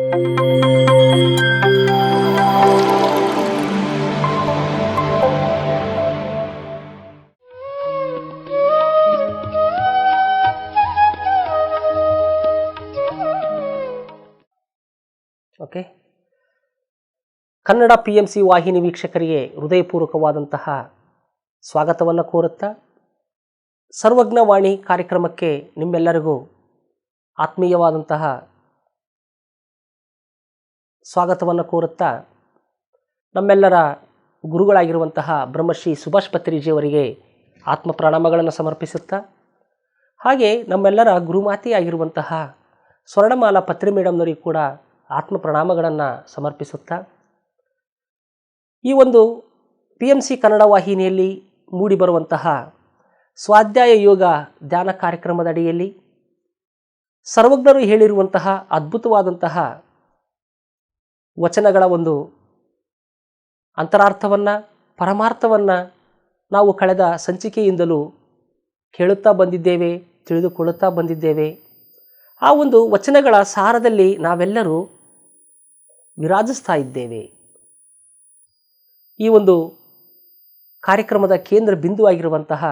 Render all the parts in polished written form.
Okay, Kannada PMC ವಾಹಿನಿ ವೀಕ್ಷಕರಿಗೆ ಹೃದಯಪೂರ್ವಕವಾದಂತಹ ಸ್ವಾಗತವನ್ನು ಕೋರುತ್ತಾ ಸರ್ವಜ್ಞ ವಾಣಿ ಕಾರ್ಯಕ್ರಮಕ್ಕೆ ನಿಮ್ಮೆಲ್ಲರಿಗೂ ಆತ್ಮೀಯವಾದಂತಹ ಸ್ವಾಗತವನ್ನು ಕೋರುತ್ತಾ ನಮ್ಮೆಲ್ಲರ ಗುರುಗಳಾಗಿರುವಂತಹ ಬ್ರಹ್ಮಶ್ರೀ ಸುಭಾಷ್ ಪತ್ರಿಜಿಯವರಿಗೆ ಆತ್ಮ ಪ್ರಣಾಮಗಳನ್ನು ಸಮರ್ಪಿಸುತ್ತಾ, ಹಾಗೆ ನಮ್ಮೆಲ್ಲರ ಗುರುಮಾತೆಯಾಗಿರುವಂತಹ ಸ್ವರ್ಣಮಾಲಾ ಪತ್ರಿ ಮೇಡಮ್ನವರಿಗೆ ಕೂಡ ಆತ್ಮ ಪ್ರಣಾಮಗಳನ್ನು ಸಮರ್ಪಿಸುತ್ತಾ, ಈ ಒಂದು PMC ಕನ್ನಡ ವಾಹಿನಿಯಲ್ಲಿ ಮೂಡಿಬರುವಂತಹ ಸ್ವಾಧ್ಯಾಯ ಯೋಗ ಧ್ಯಾನ ಕಾರ್ಯಕ್ರಮದ ಅಡಿಯಲ್ಲಿ ಸರ್ವಜ್ಞರು ಹೇಳಿರುವಂತಹ ಅದ್ಭುತವಾದಂತಹ ವಚನಗಳ ಒಂದು ಅಂತರಾರ್ಥವನ್ನು, ಪರಮಾರ್ಥವನ್ನು ನಾವು ಕಳೆದ ಸಂಚಿಕೆಯಿಂದಲೂ ಕೇಳುತ್ತಾ ಬಂದಿದ್ದೇವೆ, ತಿಳಿದುಕೊಳ್ಳುತ್ತಾ ಬಂದಿದ್ದೇವೆ. ಆ ಒಂದು ವಚನಗಳ ಸಾರದಲ್ಲಿ ನಾವೆಲ್ಲರೂ ವಿರಾಜಿಸ್ತಾ ಇದ್ದೇವೆ. ಈ ಒಂದು ಕಾರ್ಯಕ್ರಮದ ಕೇಂದ್ರ ಬಿಂದುವಾಗಿರುವಂತಹ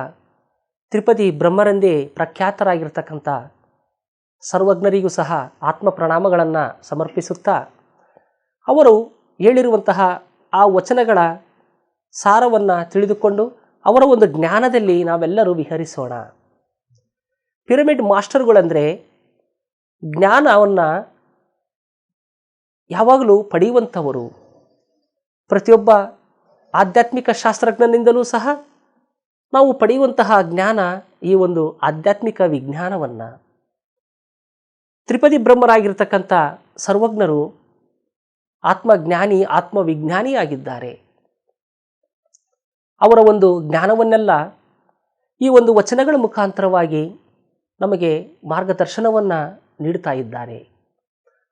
ತ್ರಿಪದಿ ಬ್ರಹ್ಮರಂದೇ ಪ್ರಖ್ಯಾತರಾಗಿರ್ತಕ್ಕಂಥ ಸರ್ವಜ್ಞರಿಗೂ ಸಹ ಆತ್ಮ ಪ್ರಣಾಮಗಳನ್ನು ಸಮರ್ಪಿಸುತ್ತಾ, ಅವರು ಹೇಳಿರುವಂತಹ ಆ ವಚನಗಳ ಸಾರವನ್ನು ತಿಳಿದುಕೊಂಡು ಅವರ ಒಂದು ಜ್ಞಾನದಲ್ಲಿ ನಾವೆಲ್ಲರೂ ವಿಹರಿಸೋಣ. ಪಿರಮಿಡ್ ಮಾಸ್ಟರ್ಗಳಂದರೆ ಜ್ಞಾನವನ್ನು ಯಾವಾಗಲೂ ಪಡೆಯುವಂಥವರು. ಪ್ರತಿಯೊಬ್ಬ ಆಧ್ಯಾತ್ಮಿಕ ಶಾಸ್ತ್ರಜ್ಞನಿಂದಲೂ ಸಹ ನಾವು ಪಡೆಯುವಂತಹ ಜ್ಞಾನ ಈ ಒಂದು ಆಧ್ಯಾತ್ಮಿಕ ವಿಜ್ಞಾನವನ್ನು. ತ್ರಿಪದಿ ಬ್ರಹ್ಮರಾಗಿರ್ತಕ್ಕಂಥ ಸರ್ವಜ್ಞರು ಆತ್ಮಜ್ಞಾನಿ, ಆತ್ಮವಿಜ್ಞಾನಿಯಾಗಿದ್ದಾರೆ. ಅವರ ಒಂದು ಜ್ಞಾನವನ್ನೆಲ್ಲ ಈ ಒಂದು ವಚನಗಳ ಮುಖಾಂತರವಾಗಿ ನಮಗೆ ಮಾರ್ಗದರ್ಶನವನ್ನು ನೀಡ್ತಾ ಇದ್ದಾರೆ.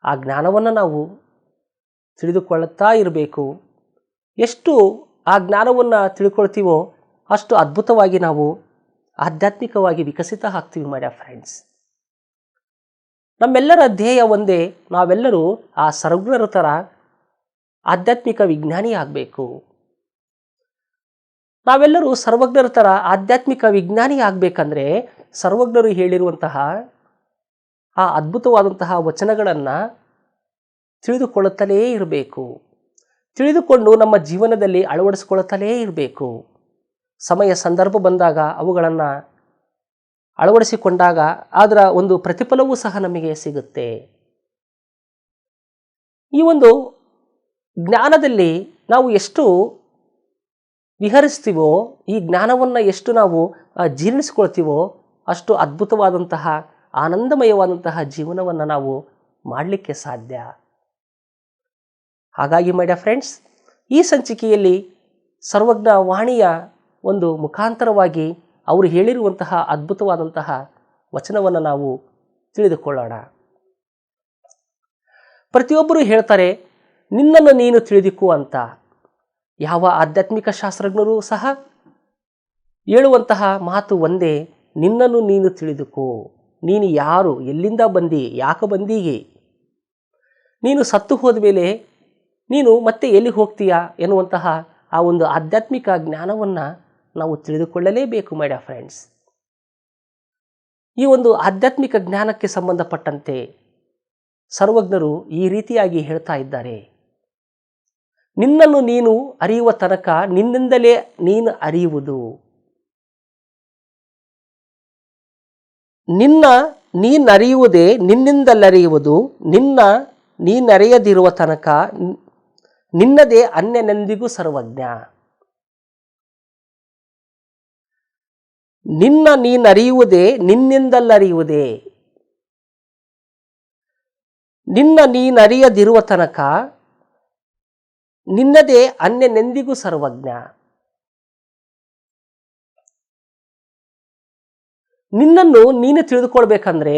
ಆ ಜ್ಞಾನವನ್ನು ನಾವು ತಿಳಿದುಕೊಳ್ಳುತ್ತಾ ಇರಬೇಕು. ಎಷ್ಟು ಆ ಜ್ಞಾನವನ್ನು ತಿಳ್ಕೊಳ್ತೀವೋ ಅಷ್ಟು ಅದ್ಭುತವಾಗಿ ನಾವು ಆಧ್ಯಾತ್ಮಿಕವಾಗಿ ವಿಕಸಿತ ಆಗ್ತೀವಿ ಮೈ ಡಿಯರ್ ಫ್ರೆಂಡ್ಸ್. ನಮ್ಮೆಲ್ಲರ ಧ್ಯೇಯ ಒಂದೇ, ನಾವೆಲ್ಲರೂ ಆ ಸರ್ವಜ್ಞರ ಥರ ಆಧ್ಯಾತ್ಮಿಕ ವಿಜ್ಞಾನಿ ಆಗಬೇಕು. ನಾವೆಲ್ಲರೂ ಸರ್ವಜ್ಞರ ಥರ ಆಧ್ಯಾತ್ಮಿಕ ವಿಜ್ಞಾನಿ ಆಗಬೇಕಂದ್ರೆ ಸರ್ವಜ್ಞರು ಹೇಳಿರುವಂತಹ ಆ ಅದ್ಭುತವಾದಂತಹ ವಚನಗಳನ್ನು ತಿಳಿದುಕೊಳ್ಳುತ್ತಲೇ ಇರಬೇಕು. ತಿಳಿದುಕೊಂಡು ನಮ್ಮ ಜೀವನದಲ್ಲಿ ಅಳವಡಿಸಿಕೊಳ್ಳುತ್ತಲೇ ಇರಬೇಕು. ಸಮಯ ಸಂದರ್ಭ ಬಂದಾಗ ಅವುಗಳನ್ನು ಅಳವಡಿಸಿಕೊಂಡಾಗ ಅದರ ಒಂದು ಪ್ರತಿಫಲವೂ ಸಹ ನಮಗೆ ಸಿಗುತ್ತೆ. ಈ ಒಂದು ಜ್ಞಾನದಲ್ಲಿ ನಾವು ಎಷ್ಟು ವಿಹರಿಸ್ತೀವೋ, ಈ ಜ್ಞಾನವನ್ನು ಎಷ್ಟು ನಾವು ಜೀರ್ಣಿಸ್ಕೊಳ್ತೀವೋ ಅಷ್ಟು ಅದ್ಭುತವಾದಂತಹ ಆನಂದಮಯವಾದಂತಹ ಜೀವನವನ್ನು ನಾವು ಮಾಡಲಿಕ್ಕೆ ಸಾಧ್ಯ. ಹಾಗಾಗಿ ಮೈ ಡಿಯರ್ ಫ್ರೆಂಡ್ಸ್, ಈ ಸಂಚಿಕೆಯಲ್ಲಿ ಸರ್ವಜ್ಞ ವಾಣಿಯ ಒಂದು ಮುಖಾಂತರವಾಗಿ ಅವರು ಹೇಳಿರುವಂತಹ ಅದ್ಭುತವಾದಂತಹ ವಚನವನ್ನು ನಾವು ತಿಳಿದುಕೊಳ್ಳೋಣ. ಪ್ರತಿಯೊಬ್ಬರು ಹೇಳ್ತಾರೆ ನಿನ್ನನ್ನು ನೀನು ತಿಳಿದುಕೋ ಅಂತ. ಯಾವ ಆಧ್ಯಾತ್ಮಿಕ ಶಾಸ್ತ್ರಜ್ಞರು ಸಹ ಹೇಳುವಂತಹ ಮಾತು ಒಂದೇ, ನಿನ್ನನ್ನು ನೀನು ತಿಳಿದುಕೋ. ನೀನು ಯಾರು, ಎಲ್ಲಿಂದ ಬಂದಿ, ಯಾಕೆ ಬಂದೀಗೆ, ನೀನು ಸತ್ತು ಹೋದ ಮೇಲೆ ನೀನು ಮತ್ತೆ ಎಲ್ಲಿ ಹೋಗ್ತೀಯಾ ಎನ್ನುವಂತಹ ಆ ಒಂದು ಆಧ್ಯಾತ್ಮಿಕ ಜ್ಞಾನವನ್ನು ನಾವು ತಿಳಿದುಕೊಳ್ಳಲೇಬೇಕು ಮೈ ಡಿಯರ್ ಫ್ರೆಂಡ್ಸ್. ಈ ಒಂದು ಆಧ್ಯಾತ್ಮಿಕ ಜ್ಞಾನಕ್ಕೆ ಸಂಬಂಧಪಟ್ಟಂತೆ ಸರ್ವಜ್ಞರು ಈ ರೀತಿಯಾಗಿ ಹೇಳ್ತಾ ಇದ್ದಾರೆ. ನಿನ್ನನ್ನು ನೀನು ಅರಿಯುವ ತನಕ ನಿನ್ನಿಂದಲೇ ನೀನು ಅರಿಯುವುದು. ನಿನ್ನ ನೀನರಿಯುವುದೇ ನಿನ್ನಿಂದಲರಿಯುವುದು. ನಿನ್ನ ನೀನರಿಯದಿರುವ ತನಕ ನಿನ್ನದೇ ಅನ್ಯನೆಂದಿಗೂ ಸರ್ವಜ್ಞ. ನಿನ್ನ ನೀನರಿಯುವುದೇ ನಿನ್ನಿಂದಲರಿಯುವುದೇ. ನಿನ್ನ ನೀನರಿಯದಿರುವ ತನಕ ನಿನ್ನದೇ ಅನ್ಯನೆಂದಿಗೂ ಸರ್ವಜ್ಞ. ನಿನ್ನನ್ನು ನೀನು ತಿಳಿದುಕೊಳ್ಬೇಕಂದ್ರೆ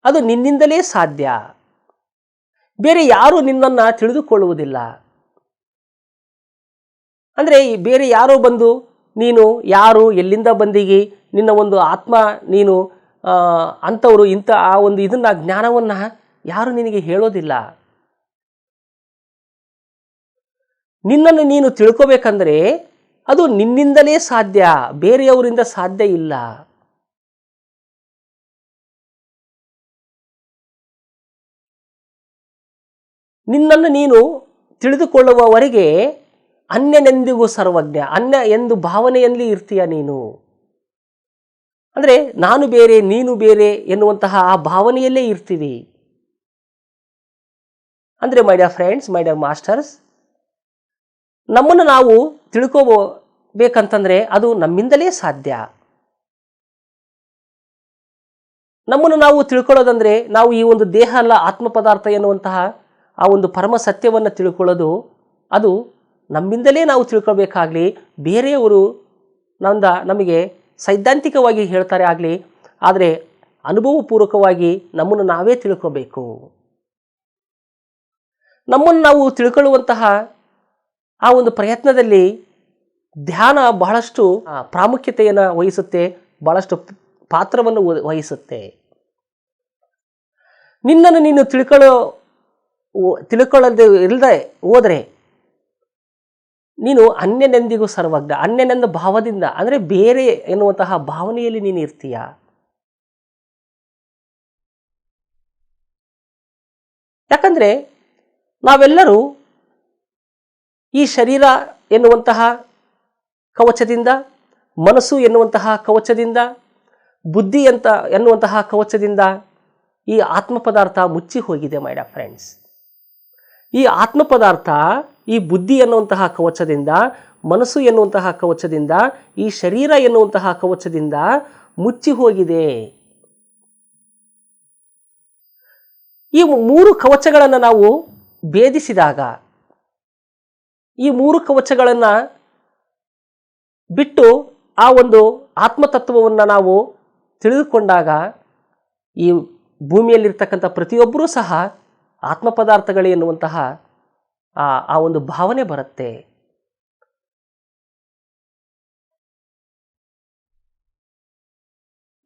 ಅದು ನಿನ್ನಿಂದಲೇ ಸಾಧ್ಯ. ಬೇರೆ ಯಾರು ನಿನ್ನನ್ನು ತಿಳಿದುಕೊಳ್ಳುವುದಿಲ್ಲ. ಅಂದರೆ ಬೇರೆ ಯಾರೋ ಬಂದು ನೀನು ಯಾರು, ಎಲ್ಲಿಂದ ಬಂದಿಗಿ, ನಿನ್ನ ಒಂದು ಆತ್ಮ ನೀನು ಅಂಥವರು ಇಂಥ ಆ ಒಂದು ಇದನ್ನು ಜ್ಞಾನವನ್ನು ಯಾರು ನಿನಗೆ ಹೇಳೋದಿಲ್ಲ. ನಿನ್ನನ್ನು ನೀನು ತಿಳ್ಕೋಬೇಕಂದ್ರೆ ಅದು ನಿನ್ನಿಂದಲೇ ಸಾಧ್ಯ, ಬೇರೆಯವರಿಂದ ಸಾಧ್ಯ ಇಲ್ಲ. ನಿನ್ನನ್ನು ನೀನು ತಿಳಿದುಕೊಳ್ಳುವವರೆಗೆ ಅನ್ಯನೆಂದಿಗೂ ಸರ್ವಜ್ಞ, ಅನ್ಯ ಎಂದು ಭಾವನೆಯಲ್ಲಿ ಇರ್ತೀಯ ನೀನು. ಅಂದರೆ ನಾನು ಬೇರೆ ನೀನು ಬೇರೆ ಎನ್ನುವಂತಹ ಆ ಭಾವನೆಯಲ್ಲೇ ಇರ್ತೀವಿ. ಅಂದರೆ my dear friends, my dear masters, ನಮ್ಮನ್ನು ನಾವು ತಿಳ್ಕೋಬೇಕಂತಂದ್ರೆ ಅದು ನಮ್ಮಿಂದಲೇ ಸಾಧ್ಯ. ನಮ್ಮನ್ನು ನಾವು ತಿಳ್ಕೊಳ್ಳೋದಂದ್ರೆ ನಾವು ಈ ಒಂದು ದೇಹ ಅಲ್ಲ ಆತ್ಮ ಪದಾರ್ಥ ಎನ್ನುವಂತಹ ಆ ಒಂದು ಪರಮ ಸತ್ಯವನ್ನು ತಿಳ್ಕೊಳ್ಳೋದು ಅದು ನಮ್ಮಿಂದಲೇ ನಾವು ತಿಳ್ಕೊಳ್ಬೇಕಾಗ್ಲಿ, ಬೇರೆಯವರು ನಮಗೆ ಸೈದ್ಧಾಂತಿಕವಾಗಿ ಹೇಳ್ತಾರೆ ಆಗಲಿ, ಆದರೆ ಅನುಭವಪೂರ್ವಕವಾಗಿ ನಮ್ಮನ್ನು ನಾವೇ ತಿಳ್ಕೋಬೇಕು. ನಮ್ಮನ್ನು ನಾವು ತಿಳ್ಕೊಳ್ಳುವಂತಹ ಆ ಒಂದು ಪ್ರಯತ್ನದಲ್ಲಿ ಧ್ಯಾನ ಬಹಳಷ್ಟು ಪ್ರಾಮುಖ್ಯತೆಯನ್ನು ವಹಿಸುತ್ತೆ, ಬಹಳಷ್ಟು ಪಾತ್ರವನ್ನು ವಹಿಸುತ್ತೆ. ನಿನ್ನನ್ನು ನೀನು ತಿಳ್ಕೊಳ್ಳದೆ ಇಲ್ಲದೆ ಹೋದರೆ ನೀನು ಅನ್ಯನೆಂದಿಗೂ ಸರ್ವಜ್ಞ, ಅನ್ಯನೆಂದ ಭಾವದಿಂದ ಅಂದರೆ ಬೇರೆ ಎನ್ನುವಂತಹ ಭಾವನೆಯಲ್ಲಿ ನೀನು ಇರ್ತೀಯ. ಯಾಕಂದರೆ ನಾವೆಲ್ಲರೂ ಈ ಶರೀರ ಎನ್ನುವಂತಹ ಕವಚದಿಂದ, ಮನಸ್ಸು ಎನ್ನುವಂತಹ ಕವಚದಿಂದ, ಬುದ್ಧಿ ಎನ್ನುವಂತಹ ಕವಚದಿಂದ ಈ ಆತ್ಮ ಪದಾರ್ಥ ಮುಚ್ಚಿ ಹೋಗಿದೆ ಮೈ ಡಿಯರ್ ಫ್ರೆಂಡ್ಸ್. ಈ ಆತ್ಮ ಪದಾರ್ಥ ಈ ಬುದ್ಧಿ ಎನ್ನುವಂತಹ ಕವಚದಿಂದ, ಮನಸ್ಸು ಎನ್ನುವಂತಹ ಕವಚದಿಂದ, ಈ ಶರೀರ ಎನ್ನುವಂತಹ ಕವಚದಿಂದ ಮುಚ್ಚಿ ಹೋಗಿದೆ. ಈ ಮೂರು ಕವಚಗಳನ್ನು ನಾವು ಭೇದಿಸಿದಾಗ, ಈ ಮೂರು ಕವಚಗಳನ್ನು ಬಿಟ್ಟು ಆ ಒಂದು ಆತ್ಮತತ್ವವನ್ನು ನಾವು ತಿಳಿದುಕೊಂಡಾಗ ಈ ಭೂಮಿಯಲ್ಲಿರ್ತಕ್ಕಂಥ ಪ್ರತಿಯೊಬ್ಬರೂ ಸಹ ಆತ್ಮ ಪದಾರ್ಥಗಳೇ ಎನ್ನುವಂತಹ ಆ ಒಂದು ಭಾವನೆ ಬರುತ್ತೆ.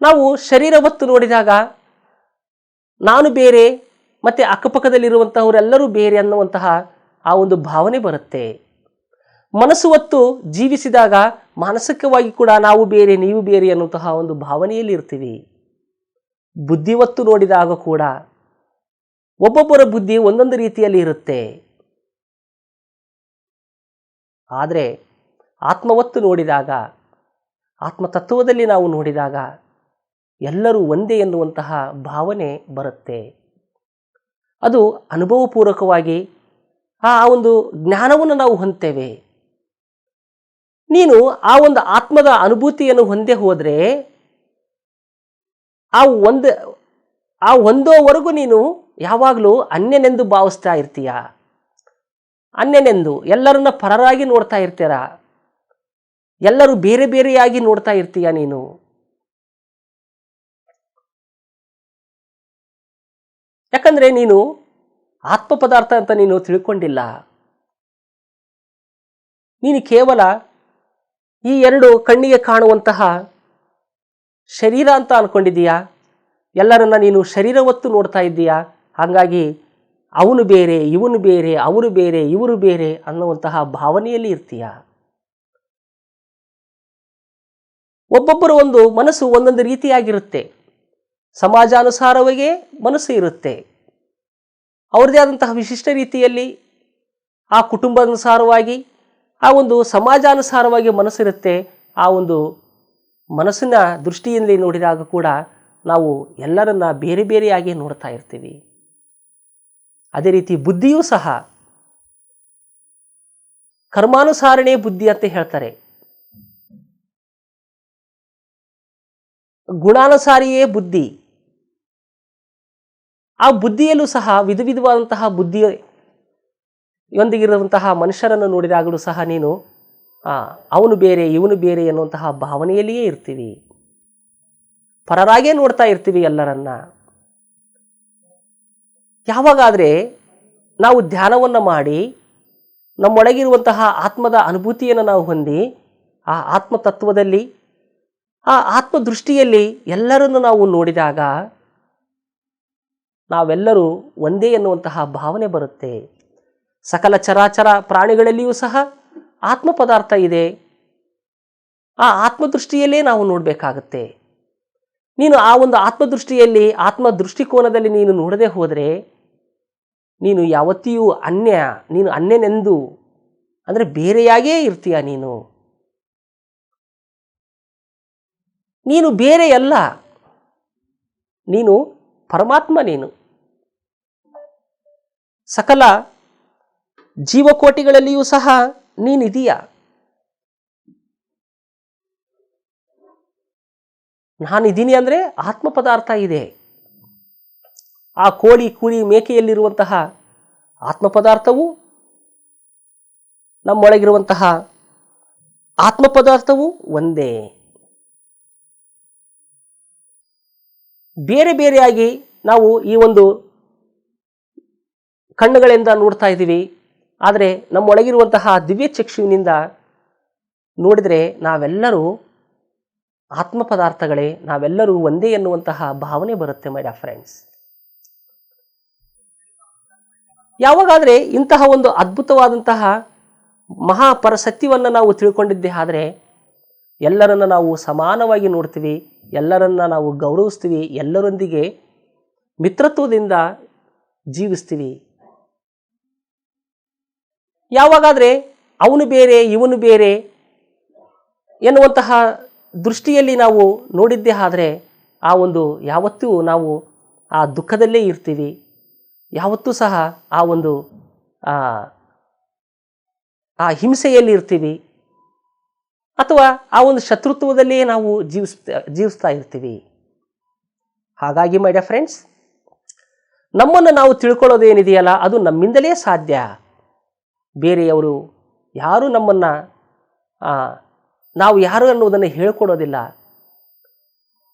ನಾವು ಶರೀರ ಹೊತ್ತು ನೋಡಿದಾಗ ನಾನು ಬೇರೆ ಮತ್ತು ಅಕ್ಕಪಕ್ಕದಲ್ಲಿರುವಂತಹವರೆಲ್ಲರೂ ಬೇರೆ ಅನ್ನುವಂತಹ ಆ ಒಂದು ಭಾವನೆ ಬರುತ್ತೆ. ಮನಸ್ಸು ಹೊತ್ತು ಜೀವಿಸಿದಾಗ ಮಾನಸಿಕವಾಗಿ ಕೂಡ ನಾವು ಬೇರೆ ನೀವು ಬೇರೆ ಅನ್ನುವಂತಹ ಒಂದು ಭಾವನೆಯಲ್ಲಿ ಇರ್ತೀವಿ. ಬುದ್ಧಿ ಹೊತ್ತು ನೋಡಿದಾಗ ಕೂಡ ಒಬ್ಬೊಬ್ಬರ ಬುದ್ಧಿ ಒಂದೊಂದು ರೀತಿಯಲ್ಲಿ ಇರುತ್ತೆ. ಆದರೆ ಆತ್ಮವತ್ತು ನೋಡಿದಾಗ, ಆತ್ಮತತ್ವದಲ್ಲಿ ನಾವು ನೋಡಿದಾಗ ಎಲ್ಲರೂ ಒಂದೇ ಎನ್ನುವಂತಹ ಭಾವನೆ ಬರುತ್ತೆ. ಅದು ಅನುಭವಪೂರ್ವಕವಾಗಿ ಆ ಒಂದು ಜ್ಞಾನವನ್ನು ನಾವು ಹೊಂದ್ತೇವೆ. ನೀನು ಆ ಒಂದು ಆತ್ಮದ ಅನುಭೂತಿಯನ್ನು ಹೊಂದೇ ಹೋದರೆ ಆ ಒಂದೋವರೆಗೂ ನೀನು ಯಾವಾಗಲೂ ಅನ್ಯನೆಂದು ಭಾವಿಸ್ತಾ ಇರ್ತೀಯ. ಅನ್ಯನೆಂದು ಎಲ್ಲರನ್ನ ಪರರಾಗಿ ನೋಡ್ತಾ ಇರ್ತೀರ, ಎಲ್ಲರೂ ಬೇರೆ ಬೇರೆಯಾಗಿ ನೋಡ್ತಾ ಇರ್ತೀಯ ನೀನು. ಯಾಕಂದ್ರೆ ನೀನು ಆತ್ಮ ಪದಾರ್ಥ ಅಂತ ನೀನು ತಿಳ್ಕೊಂಡಿಲ್ಲ. ನೀನು ಕೇವಲ ಈ ಎರಡು ಕಣ್ಣಿಗೆ ಕಾಣುವಂತಹ ಶರೀರ ಅಂತ ಅನ್ಕೊಂಡಿದ್ದೀಯಾ. ಎಲ್ಲರನ್ನ ನೀನು ಶರೀರ ಹೊತ್ತು ನೋಡ್ತಾ ಇದ್ದೀಯಾ. ಹಾಗಾಗಿ ಅವನು ಬೇರೆ, ಇವನು ಬೇರೆ, ಅವರು ಬೇರೆ, ಇವರು ಬೇರೆ ಅನ್ನುವಂತಹ ಭಾವನೆಯಲ್ಲಿ ಇರ್ತೀಯ. ಒಬ್ಬೊಬ್ಬರು ಒಂದು ಮನಸ್ಸು ಒಂದೊಂದು ರೀತಿಯಾಗಿರುತ್ತೆ. ಸಮಾಜಾನುಸಾರವಾಗಿ ಮನಸ್ಸು ಇರುತ್ತೆ. ಅವ್ರದ್ದೇ ಆದಂತಹ ವಿಶಿಷ್ಟ ರೀತಿಯಲ್ಲಿ ಆ ಕುಟುಂಬಾನುಸಾರವಾಗಿ ಆ ಒಂದು ಸಮಾಜಾನುಸಾರವಾಗಿ ಮನಸ್ಸಿರುತ್ತೆ. ಆ ಒಂದು ಮನಸ್ಸಿನ ದೃಷ್ಟಿಯಲ್ಲಿ ನೋಡಿದಾಗ ಕೂಡ ನಾವು ಎಲ್ಲರನ್ನ ಬೇರೆ ಬೇರೆಯಾಗಿ ನೋಡ್ತಾ ಇರ್ತೀವಿ. ಅದೇ ರೀತಿ ಬುದ್ಧಿಯೂ ಸಹ ಕರ್ಮಾನುಸಾರಣೆ ಬುದ್ಧಿ ಅಂತ ಹೇಳ್ತಾರೆ. ಗುಣಾನುಸಾರಿಯೇ ಬುದ್ಧಿ. ಆ ಬುದ್ಧಿಯಲ್ಲೂ ಸಹ ವಿಧ ವಿಧವಾದಂತಹ ಬುದ್ಧಿಯೊಂದಿಗಿರುವಂತಹ ಮನುಷ್ಯರನ್ನು ನೋಡಿದಾಗಲೂ ಸಹ ನೀನು ಅವನು ಬೇರೆ ಇವನು ಬೇರೆ ಎನ್ನುವಂತಹ ಭಾವನೆಯಲ್ಲಿಯೇ ಇರ್ತೀವಿ. ಪರರಾಗೇ ನೋಡ್ತಾ ಇರ್ತೀವಿ ಎಲ್ಲರನ್ನ. ಯಾವಾಗಾದರೆ ನಾವು ಧ್ಯಾನವನ್ನು ಮಾಡಿ ನಮ್ಮೊಳಗಿರುವಂತಹ ಆತ್ಮದ ಅನುಭೂತಿಯನ್ನು ನಾವು ಹೊಂದಿ ಆ ಆತ್ಮತತ್ವದಲ್ಲಿ ಆ ಆತ್ಮದೃಷ್ಟಿಯಲ್ಲಿ ಎಲ್ಲರನ್ನು ನಾವು ನೋಡಿದಾಗ ನಾವೆಲ್ಲರೂ ಒಂದೇ ಎನ್ನುವಂತಹ ಭಾವನೆ ಬರುತ್ತೆ. ಸಕಲ ಚರಾಚರ ಪ್ರಾಣಿಗಳಲ್ಲಿಯೂ ಸಹ ಆತ್ಮ ಪದಾರ್ಥ ಇದೆ. ಆ ಆತ್ಮದೃಷ್ಟಿಯಲ್ಲೇ ನಾವು ನೋಡಬೇಕಾಗತ್ತೆ. ನೀನು ಆ ಒಂದು ಆತ್ಮದೃಷ್ಟಿಯಲ್ಲಿ, ಆತ್ಮ ದೃಷ್ಟಿಕೋನದಲ್ಲಿ ನೀನು ನೋಡದೆ ಹೋದರೆ ನೀನು ಯಾವತ್ತಿಯೂ ನೀನು ಅನ್ಯನೆಂದು ಅಂದರೆ ಬೇರೆಯಾಗೇ ಇರ್ತೀಯ. ನೀನು ಬೇರೆಯಲ್ಲ, ನೀನು ಪರಮಾತ್ಮ. ನೀನು ಸಕಲ ಜೀವಕೋಟಿಗಳಲ್ಲಿಯೂ ಸಹ ನೀನಿದೀಯ. ನಾನಿದ್ದೀನಿ ಅಂದರೆ ಆತ್ಮ ಪದಾರ್ಥ ಇದೆ. ಆ ಕೋಳಿ ಕುರಿ ಮೇಕೆಯಲ್ಲಿರುವಂತಹ ಆತ್ಮ ಪದಾರ್ಥವು, ನಮ್ಮೊಳಗಿರುವಂತಹ ಆತ್ಮ ಪದಾರ್ಥವು ಒಂದೇ. ಬೇರೆ ಬೇರೆಯಾಗಿ ನಾವು ಈ ಒಂದು ಕಣ್ಣುಗಳಿಂದ ನೋಡ್ತಾ ಇದ್ದೀವಿ. ಆದರೆ ನಮ್ಮೊಳಗಿರುವಂತಹ ದಿವ್ಯ ಚಕ್ಷುವಿನಿಂದ ನೋಡಿದರೆ ನಾವೆಲ್ಲರೂ ಆತ್ಮ ಪದಾರ್ಥಗಳೇ, ನಾವೆಲ್ಲರೂ ಒಂದೇ ಎನ್ನುವಂತಹ ಭಾವನೆ ಬರುತ್ತೆ ಮೈ ಡಿಯರ್ ಫ್ರೆಂಡ್ಸ್. ಯಾವಾಗಾದರೆ ಇಂತಹ ಒಂದು ಅದ್ಭುತವಾದಂತಹ ಮಹಾಪರಸತ್ಯವನ್ನು ನಾವು ತಿಳ್ಕೊಂಡಿದ್ದೇ ಆದರೆ ಎಲ್ಲರನ್ನ ನಾವು ಸಮಾನವಾಗಿ ನೋಡ್ತೀವಿ, ಎಲ್ಲರನ್ನ ನಾವು ಗೌರವಿಸ್ತೀವಿ, ಎಲ್ಲರೊಂದಿಗೆ ಮಿತ್ರತ್ವದಿಂದ ಜೀವಿಸ್ತೀವಿ. ಯಾವಾಗಾದರೆ ಅವನು ಬೇರೆ ಇವನು ಬೇರೆ ಎನ್ನುವಂತಹ ದೃಷ್ಟಿಯಲ್ಲಿ ನಾವು ನೋಡಿದ್ದೇ ಆದರೆ ಆ ಒಂದು ಯಾವತ್ತೂ ನಾವು ಆ ದುಃಖದಲ್ಲೇ ಇರ್ತೀವಿ. ಯಾವತ್ತೂ ಸಹ ಆ ಒಂದು ಆ ಹಿಂಸೆಯಲ್ಲಿ ಇರ್ತೀವಿ, ಅಥವಾ ಆ ಒಂದು ಶತ್ರುತ್ವದಲ್ಲೇ ನಾವು ಜೀವಿಸ್ತಾ ಇರ್ತೀವಿ. ಹಾಗಾಗಿ ಮೈ ಡಿಯರ್ ಫ್ರೆಂಡ್ಸ್, ನಮ್ಮನ್ನು ನಾವು ತಿಳ್ಕೊಳ್ಳೋದೇನಿದೆಯಲ್ಲ ಅದು ನಮ್ಮಿಂದಲೇ ಸಾಧ್ಯ. ಬೇರೆಯವರು ಯಾರು ನಮ್ಮನ್ನು ನಾವು ಯಾರು ಅನ್ನೋದನ್ನು ಹೇಳಿಕೊಡೋದಿಲ್ಲ.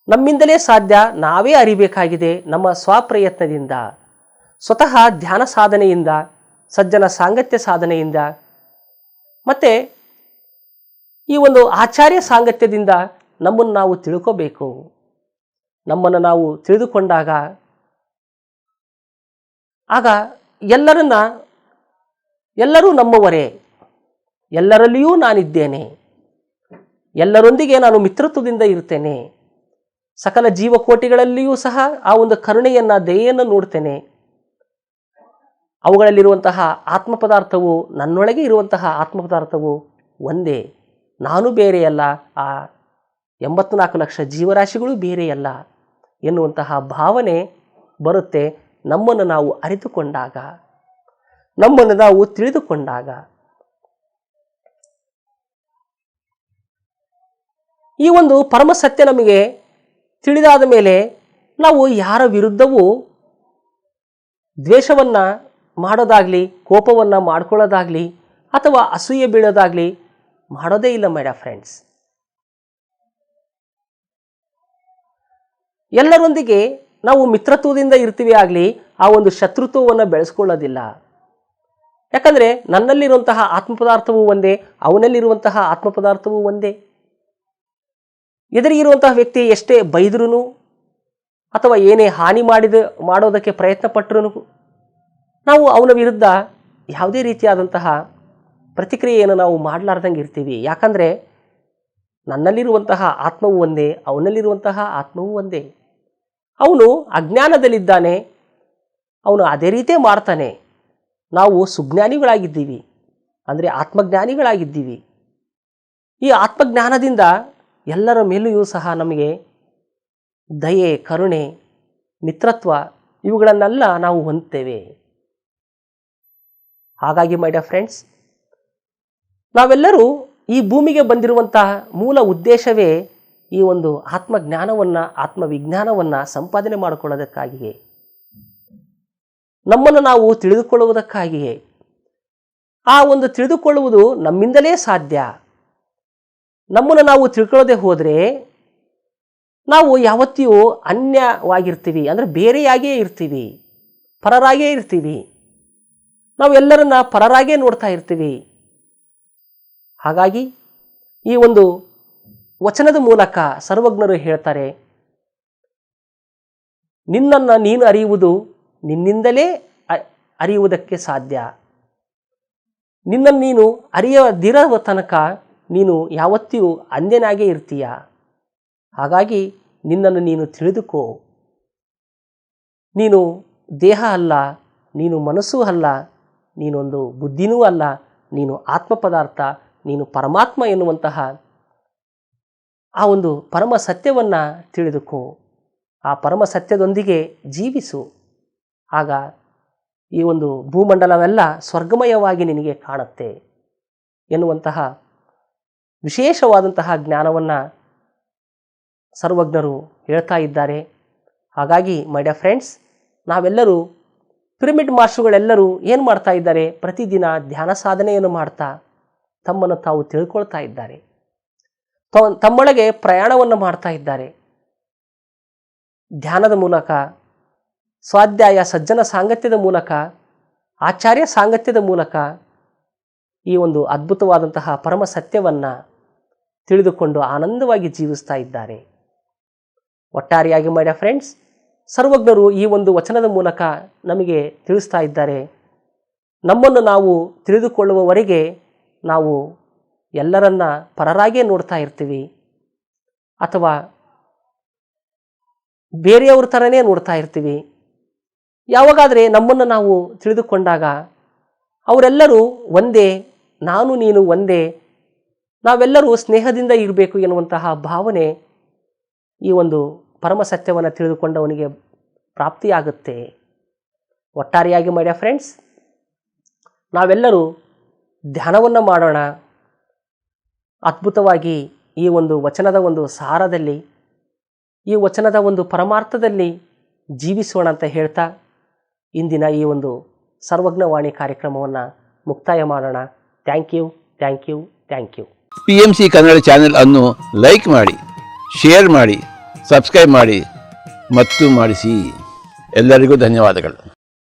ನಮ್ಮಿಂದಲೇ ಸಾಧ್ಯ. ನಾವೇ ಅರಿಬೇಕಾಗಿದೆ ನಮ್ಮ ಸ್ವಪ್ರಯತ್ನದಿಂದ, ಸ್ವತಃ ಧ್ಯಾನ ಸಾಧನೆಯಿಂದ, ಸಜ್ಜನ ಸಾಂಗತ್ಯ ಸಾಧನೆಯಿಂದ, ಮತ್ತು ಈ ಒಂದು ಆಚಾರ್ಯ ಸಾಂಗತ್ಯದಿಂದ ನಮ್ಮನ್ನು ನಾವು ತಿಳ್ಕೋಬೇಕು. ನಮ್ಮನ್ನು ನಾವು ತಿಳಿದುಕೊಂಡಾಗ ಆಗ ಎಲ್ಲರೂ ನಮ್ಮವರೇ, ಎಲ್ಲರಲ್ಲಿಯೂ ನಾನಿದ್ದೇನೆ, ಎಲ್ಲರೊಂದಿಗೆ ನಾನು ಮಿತ್ರತ್ವದಿಂದ ಇರ್ತೇನೆ, ಸಕಲ ಜೀವಕೋಟಿಗಳಲ್ಲಿಯೂ ಸಹ ಆ ಒಂದು ಕರುಣೆಯನ್ನು, ದಯೆಯನ್ನು ನೋಡ್ತೇನೆ. ಅವುಗಳಲ್ಲಿರುವಂತಹ ಆತ್ಮ ಪದಾರ್ಥವು, ನನ್ನೊಳಗೆ ಇರುವಂತಹ ಆತ್ಮ ಪದಾರ್ಥವು ಒಂದೇ, ನಾನು ಬೇರೆಯಲ್ಲ, ಆ 84 ಲಕ್ಷ ಜೀವರಾಶಿಗಳು ಬೇರೆಯಲ್ಲ ಎನ್ನುವಂತಹ ಭಾವನೆ ಬರುತ್ತೆ ನಮ್ಮನ್ನು ನಾವು ಅರಿತುಕೊಂಡಾಗ, ನಮ್ಮನ್ನು ನಾವು ತಿಳಿದುಕೊಂಡಾಗ. ಈ ಒಂದು ಪರಮ ಸತ್ಯ ನಮಗೆ ತಿಳಿದಾದ ಮೇಲೆ ನಾವು ಯಾರ ವಿರುದ್ಧವೂ ದ್ವೇಷವನ್ನು ಮಾಡೋದಾಗಲಿ, ಕೋಪವನ್ನು ಮಾಡ್ಕೊಳ್ಳೋದಾಗಲಿ, ಅಥವಾ ಅಸೂಯೆ ಬೀಳೋದಾಗಲಿ ಮಾಡೋದೇ ಇಲ್ಲ ಮೈ ಡಿಯರ್ ಫ್ರೆಂಡ್ಸ್. ಎಲ್ಲರೊಂದಿಗೆ ನಾವು ಮಿತ್ರತ್ವದಿಂದ ಇರ್ತೀವಿ ಆಗಲಿ, ಆ ಒಂದು ಶತ್ರುತ್ವವನ್ನು ಬೆಳೆಸ್ಕೊಳ್ಳೋದಿಲ್ಲ. ಯಾಕಂದರೆ ನನ್ನಲ್ಲಿರುವಂತಹ ಆತ್ಮ ಪದಾರ್ಥವೂ ಒಂದೇ, ಅವನಲ್ಲಿರುವಂತಹ ಆತ್ಮ ಪದಾರ್ಥವೂ ಒಂದೇ. ಎದುರಿಗಿರುವಂತಹ ವ್ಯಕ್ತಿ ಎಷ್ಟೇ ಬೈದ್ರೂ ಅಥವಾ ಏನೇ ಹಾನಿ ಮಾಡೋದಕ್ಕೆ ಪ್ರಯತ್ನ ಪಟ್ಟರೂ ನಾವು ಅವನ ವಿರುದ್ಧ ಯಾವುದೇ ರೀತಿಯಾದಂತಹ ಪ್ರತಿಕ್ರಿಯೆಯನ್ನು ನಾವು ಮಾಡಲಾರ್ದಂಗೆ ಇರ್ತೀವಿ. ಯಾಕಂದರೆ ನನ್ನಲ್ಲಿರುವಂತಹ ಆತ್ಮವೂ ಒಂದೇ, ಅವನಲ್ಲಿರುವಂತಹ ಆತ್ಮವೂ ಒಂದೇ. ಅವನು ಅಜ್ಞಾನದಲ್ಲಿದ್ದಾನೆ, ಅವನು ಅದೇ ರೀತಿಯೇ ಮಾಡ್ತಾನೆ. ನಾವು ಸುಜ್ಞಾನಿಗಳಾಗಿದ್ದೀವಿ, ಅಂದರೆ ಆತ್ಮಜ್ಞಾನಿಗಳಾಗಿದ್ದೀವಿ. ಈ ಆತ್ಮಜ್ಞಾನದಿಂದ ಎಲ್ಲರ ಮೇಲೆಯೂ ಸಹ ನಮಗೆ ದಯೆ, ಕರುಣೆ, ಮಿತ್ರತ್ವ ಇವುಗಳನ್ನೆಲ್ಲ ನಾವು ಹೊಂದ್ತೇವೆ. ಹಾಗಾಗಿ ಮೈ ಡಿಯರ್ ಫ್ರೆಂಡ್ಸ್, ನಾವೆಲ್ಲರೂ ಈ ಭೂಮಿಗೆ ಬಂದಿರುವಂತಹ ಮೂಲ ಉದ್ದೇಶವೇ ಈ ಒಂದು ಆತ್ಮಜ್ಞಾನವನ್ನು, ಆತ್ಮವಿಜ್ಞಾನವನ್ನು ಸಂಪಾದನೆ ಮಾಡಿಕೊಳ್ಳೋದಕ್ಕಾಗಿಯೇ, ನಮ್ಮನ್ನು ನಾವು ತಿಳಿದುಕೊಳ್ಳುವುದಕ್ಕಾಗಿಯೇ. ಆ ಒಂದು ತಿಳಿದುಕೊಳ್ಳುವುದು ನಮ್ಮಿಂದಲೇ ಸಾಧ್ಯ. ನಮ್ಮನ್ನು ನಾವು ತಿಳ್ಕೊಳ್ಳೋದೇ ಹೋದರೆ ನಾವು ಯಾವತ್ತಿಯೂ ಅನ್ಯವಾಗಿರ್ತೀವಿ, ಅಂದರೆ ಬೇರೆಯಾಗಿಯೇ ಇರ್ತೀವಿ, ಪರರಾಗೇ ಇರ್ತೀವಿ. ನಾವು ಎಲ್ಲರನ್ನ ಪರರಾಗೇ ನೋಡ್ತಾ ಇರ್ತೀವಿ. ಹಾಗಾಗಿ ಈ ಒಂದು ವಚನದ ಮೂಲಕ ಸರ್ವಜ್ಞರು ಹೇಳ್ತಾರೆ, ನಿನ್ನನ್ನು ನೀನು ಅರಿಯುವುದು ನಿನ್ನಿಂದಲೇ ಅರಿಯುವುದಕ್ಕೆ ಸಾಧ್ಯ. ನಿನ್ನನ್ನು ನೀನು ಅರಿಯದಿರುವ ತನಕ ನೀನು ಯಾವತ್ತಿಯೂ ಅಂಧನಾಗೇ ಇರ್ತೀಯ. ಹಾಗಾಗಿ ನಿನ್ನನ್ನು ನೀನು ತಿಳಿದುಕೋ. ನೀನು ದೇಹ ಅಲ್ಲ, ನೀನು ಮನಸ್ಸೂ ಅಲ್ಲ, ನೀನೊಂದು ಬುದ್ಧಿನೂ ಅಲ್ಲ, ನೀನು ಆತ್ಮ ಪದಾರ್ಥ, ನೀನು ಪರಮಾತ್ಮ ಎನ್ನುವಂತಹ ಆ ಒಂದು ಪರಮ ಸತ್ಯವನ್ನು ತಿಳಿದುಕೋ. ಆ ಪರಮ ಸತ್ಯದೊಂದಿಗೆ ಜೀವಿಸು. ಆಗ ಈ ಒಂದು ಭೂಮಂಡಲವೆಲ್ಲ ಸ್ವರ್ಗಮಯವಾಗಿ ನಿನಗೆ ಕಾಣುತ್ತೆ ಎನ್ನುವಂತಹ ವಿಶೇಷವಾದಂತಹ ಜ್ಞಾನವನ್ನು ಸರ್ವಜ್ಞರು ಹೇಳ್ತಾ ಇದ್ದಾರೆ. ಹಾಗಾಗಿ ಮೈ ಡಿಯರ್ ಫ್ರೆಂಡ್ಸ್, ನಾವೆಲ್ಲರೂ ಪಿರಮಿಡ್ ಮಾಸ್ಟರ್ಗಳೆಲ್ಲರೂ ಏನು ಮಾಡ್ತಾ ಇದ್ದಾರೆ? ಪ್ರತಿದಿನ ಧ್ಯಾನ ಸಾಧನೆಯನ್ನು ಮಾಡ್ತಾ ತಮ್ಮನ್ನು ತಾವು ತಿಳ್ಕೊಳ್ತಾ ಇದ್ದಾರೆ. ತಮ್ಮೊಳಗೆ ಪ್ರಯಾಣವನ್ನು ಮಾಡ್ತಾ ಇದ್ದಾರೆ. ಧ್ಯಾನದ ಮೂಲಕ, ಸ್ವಾಧ್ಯಾಯ ಸಜ್ಜನ ಸಾಂಗತ್ಯದ ಮೂಲಕ, ಆಚಾರ್ಯ ಸಾಂಗತ್ಯದ ಮೂಲಕ ಈ ಒಂದು ಅದ್ಭುತವಾದಂತಹ ಪರಮ ಸತ್ಯವನ್ನು ತಿಳಿದುಕೊಂಡು ಆನಂದವಾಗಿ ಜೀವಿಸ್ತಾ ಇದ್ದಾರೆ. ಒಟ್ಟಾರೆಯಾಗಿ ಮೈ ಡಿಯರ್ ಫ್ರೆಂಡ್ಸ್, ಸರ್ವಜ್ಞರು ಈ ಒಂದು ವಚನದ ಮೂಲಕ ನಮಗೆ ತಿಳಿಸ್ತಾ ಇದ್ದಾರೆ, ನಮ್ಮನ್ನು ನಾವು ತಿಳಿದುಕೊಳ್ಳುವವರೆಗೆ ನಾವು ಎಲ್ಲರನ್ನ ಪರರಾಗೇ ನೋಡ್ತಾ ಇರ್ತೀವಿ, ಅಥವಾ ಬೇರೆಯವ್ರ ಥರನೇ ನೋಡ್ತಾ ಇರ್ತೀವಿ. ಯಾವಾಗಾದರೆ ನಮ್ಮನ್ನು ನಾವು ತಿಳಿದುಕೊಂಡಾಗ ಅವರೆಲ್ಲರೂ ಒಂದೇ, ನಾನು ನೀನು ಒಂದೇ, ನಾವೆಲ್ಲರೂ ಸ್ನೇಹದಿಂದ ಇರಬೇಕು ಎನ್ನುವಂತಹ ಭಾವನೆ ಈ ಒಂದು ಪರಮ ಸತ್ಯವನ್ನು ತಿಳಿದುಕೊಂಡವನಿಗೆ ಪ್ರಾಪ್ತಿಯಾಗುತ್ತೆ. ಒಟ್ಟಾರೆಯಾಗಿ ಮೈ ಡಿಯರ್ ಫ್ರೆಂಡ್ಸ್, ನಾವೆಲ್ಲರೂ ಧ್ಯಾನವನ್ನು ಮಾಡೋಣ. ಅದ್ಭುತವಾಗಿ ಈ ಒಂದು ವಚನದ ಒಂದು ಸಾರದಲ್ಲಿ, ಈ ವಚನದ ಒಂದು ಪರಮಾರ್ಥದಲ್ಲಿ ಜೀವಿಸೋಣ ಅಂತ ಹೇಳ್ತಾ ಇಂದಿನ ಈ ಒಂದು ಸರ್ವಜ್ಞವಾಣಿ ಕಾರ್ಯಕ್ರಮವನ್ನು ಮುಕ್ತಾಯ ಮಾಡೋಣ. Thank you, thank you, thank you. PMC Kannada channel ಅನ್ನು ಲೈಕ್ ಮಾಡಿ, ಶೇರ್ ಮಾಡಿ, ಸಬ್ಸ್ಕ್ರೈಬ್ ಮಾಡಿ ಮತ್ತು ಮಾಡಿಸಿ. ಎಲ್ಲರಿಗೂ ಧನ್ಯವಾದಗಳು.